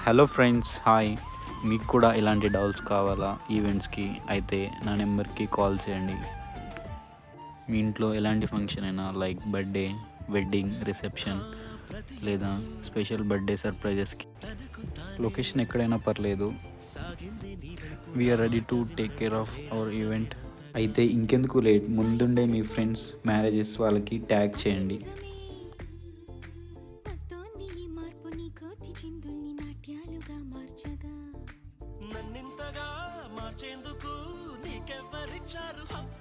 Hello friends, hi. మీకు కూడా ఇలాంటి డౌల్స్ కావాలా ఈవెంట్స్కి? అయితే నా నెంబర్కి కాల్ చేయండి. మీ ఇంట్లో ఎలాంటి ఫంక్షన్ అయినా, లైక్ బర్త్డే, వెడ్డింగ్, రిసెప్షన్ లేదా స్పెషల్ బర్త్డే సర్ప్రైజెస్కి లొకేషన్ ఎక్కడైనా పర్లేదు. We're ready to take care of our event. అయితే ఇంకెందుకు లేట్, ముందుండే మీ ఫ్రెండ్స్ మ్యారేజెస్ వాళ్ళకి ట్యాగ్ చేయండి. నన్నింతగా మార్చేందుకు నీకెవ్వరిచ్చారు హక్కు?